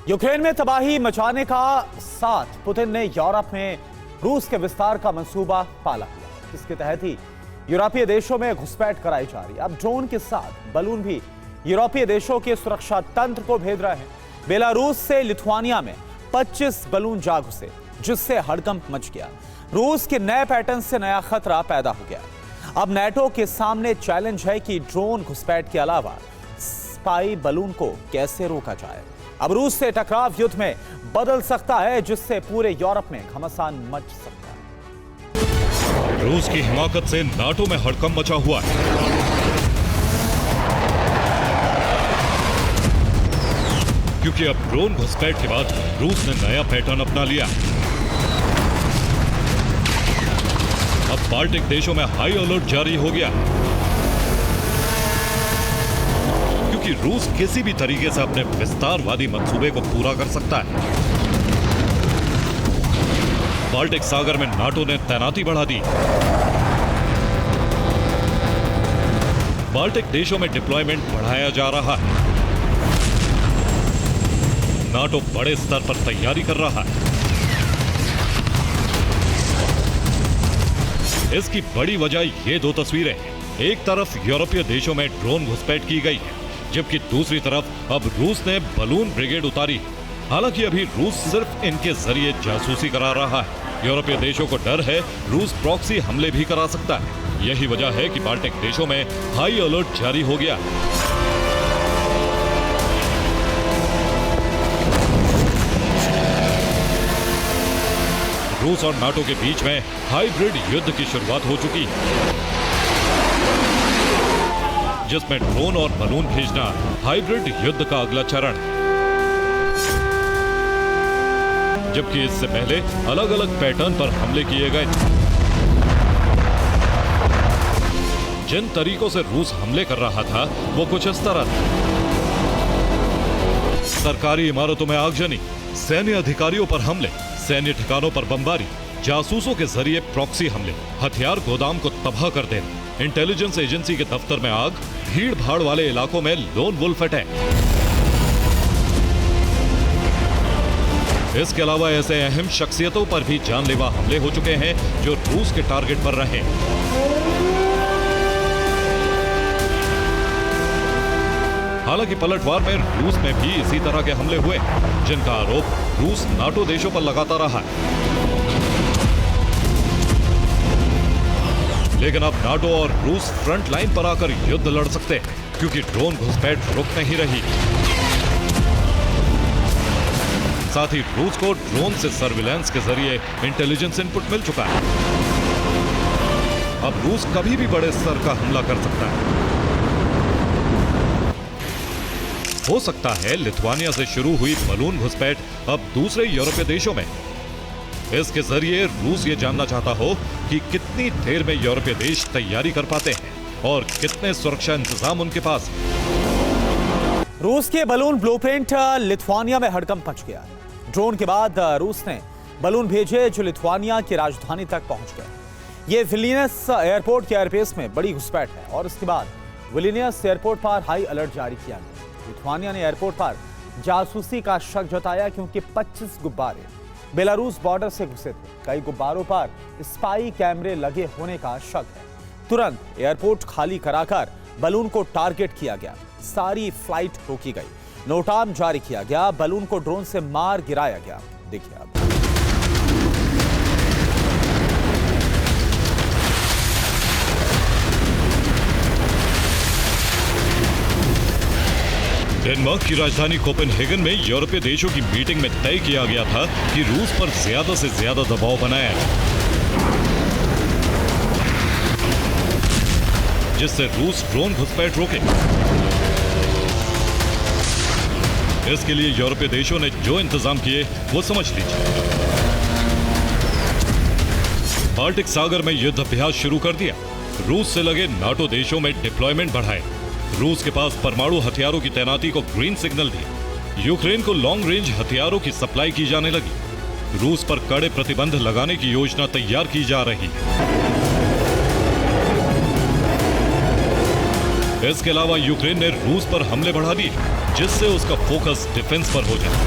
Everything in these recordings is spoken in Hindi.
यूक्रेन में तबाही मचाने का साथ पुतिन ने यूरोप में रूस के विस्तार का मंसूबा पाला हुआ। इसके तहत ही यूरोपीय देशों में घुसपैठ कराई जा रही है। अब ड्रोन के साथ बलून भी यूरोपीय देशों के सुरक्षा तंत्र को भेद रहे हैं। बेलारूस से लिथुआनिया में 25 बलून जा घुसे, जिससे हड़कंप मच गया। रूस के नए पैटर्न से नया खतरा पैदा हो गया। अब नेटो के सामने चैलेंज है कि ड्रोन घुसपैठ के अलावा स्पाई बलून को कैसे रोका जाए। अब रूस से टकराव युद्ध में बदल सकता है, जिससे पूरे यूरोप में घमासान मच सकता है। रूस की हिमाकत से नाटो में हड़कंप मचा हुआ है। क्योंकि अब ड्रोन घुसपैठ के बाद रूस ने नया पैटर्न अपना लिया। अब बाल्टिक देशों में हाई अलर्ट जारी हो गया, क्योंकि रूस किसी भी तरीके से अपने विस्तारवादी मंसूबे को पूरा कर सकता है। बाल्टिक सागर में नाटो ने तैनाती बढ़ा दी। बाल्टिक देशों में डिप्लॉयमेंट बढ़ाया जा रहा है। नाटो बड़े स्तर पर तैयारी कर रहा है। इसकी बड़ी वजह ये दो तस्वीरें हैं। एक तरफ यूरोपीय देशों में ड्रोन घुसपैठ की गई है, जबकि दूसरी तरफ अब रूस ने बलून ब्रिगेड उतारी। हालांकि अभी रूस सिर्फ इनके जरिए जासूसी करा रहा है। यूरोपीय देशों को डर है रूस प्रॉक्सी हमले भी करा सकता है। यही वजह है कि बाल्टिक देशों में हाई अलर्ट जारी हो गया। रूस और नाटो के बीच में हाइब्रिड युद्ध की शुरुआत हो चुकी है, जिसमें ड्रोन और बलून भेजना हाइब्रिड युद्ध का अगला चरण है। जबकि इससे पहले अलग अलग पैटर्न पर हमले किए गए थे। जिन तरीकों से रूस हमले कर रहा था वो कुछ इस तरह था। सरकारी इमारतों में आगजनी, सैन्य अधिकारियों पर हमले, सैन्य ठिकानों पर बमबारी, जासूसों के जरिए प्रॉक्सी हमले, हथियार गोदाम को तबाह कर देना, इंटेलिजेंस एजेंसी के दफ्तर में आग, भीड़ भाड़ वाले इलाकों में लोन वुल्फ अटैक। इसके अलावा ऐसे अहम शख्सियतों पर भी जानलेवा हमले हो चुके हैं जो रूस के टारगेट पर रहे। हालांकि पलटवार में रूस में भी इसी तरह के हमले हुए, जिनका आरोप रूस नाटो देशों पर लगाता रहा है। लेकिन अब नाटो और रूस फ्रंट लाइन पर आकर युद्ध लड़ सकते हैं, क्योंकि ड्रोन घुसपैठ रुक नहीं रही। साथ ही रूस को ड्रोन से सर्विलांस के जरिए इंटेलिजेंस इनपुट मिल चुका है। अब रूस कभी भी बड़े स्तर का हमला कर सकता है। हो सकता है लिथुआनिया से शुरू हुई बलून घुसपैठ अब दूसरे यूरोपीय देशों में। इसके जरिए रूस ये जानना चाहता हो कि कितनी देर में यूरोपीय देश तैयारी कर पाते हैं और कितने सुरक्षा इंतजाम उनके पास। रूस के बलून ब्लूप्रिंट लिथुआनिया में हड़कंप मच गया। ड्रोन के बाद रूस ने बलून भेजे जो लिथुआनिया की राजधानी तक पहुंच गए। ये विलिनियस एयरपोर्ट के एयरबेस में बड़ी घुसपैठ है और इसके बाद विलिनियस एयरपोर्ट पर हाई अलर्ट जारी किया गया। लिथुआनिया ने एयरपोर्ट पर जासूसी का शक जताया, क्योंकि 25 गुब्बारे बेलारूस बॉर्डर से घुसे थे। कई गुब्बारों पर स्पाई कैमरे लगे होने का शक है। तुरंत एयरपोर्ट खाली कराकर बलून को टारगेट किया गया। सारी फ्लाइट रोकी गई, नोटाम जारी किया गया, बलून को ड्रोन से मार गिराया गया। देखिए अब डेनमार्क की राजधानी कोपेनहेगन में यूरोपीय देशों की मीटिंग में तय किया गया था कि रूस पर ज्यादा से ज्यादा दबाव बनाया जाए, जिससे रूस ड्रोन घुसपैठ रोके। इसके लिए यूरोपीय देशों ने जो इंतजाम किए वो समझ लीजिए। बाल्टिक सागर में युद्ध अभ्यास शुरू कर दिया। रूस से लगे नाटो देशों में डिप्लॉयमेंट बढ़ाए। रूस के पास परमाणु हथियारों की तैनाती को ग्रीन सिग्नल दिया। यूक्रेन को लॉन्ग रेंज हथियारों की सप्लाई की जाने लगी। रूस पर कड़े प्रतिबंध लगाने की योजना तैयार की जा रही है। इसके अलावा यूक्रेन ने रूस पर हमले बढ़ा दिए, जिससे उसका फोकस डिफेंस पर हो जाए।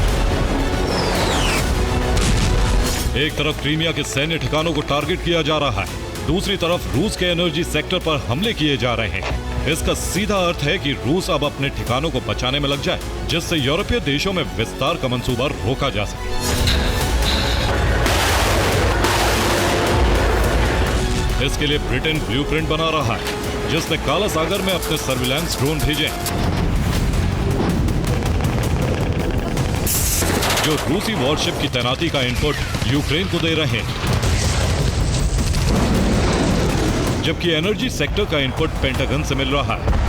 एक तरफ क्रीमिया के सैन्य ठिकानों को टारगेट किया जा रहा है, दूसरी तरफ रूस के एनर्जी सेक्टर पर हमले किए जा रहे हैं। इसका सीधा अर्थ है कि रूस अब अपने ठिकानों को बचाने में लग जाए, जिससे यूरोपीय देशों में विस्तार का मंसूबा रोका जा सके। इसके लिए ब्रिटेन ब्लूप्रिंट बना रहा है, जिसने काला सागर में अपने सर्विलांस ड्रोन भेजे हैं, जो रूसी वॉरशिप की तैनाती का इनपुट यूक्रेन को दे रहे हैं, जबकि एनर्जी सेक्टर का इनपुट पेंटागन से मिल रहा है।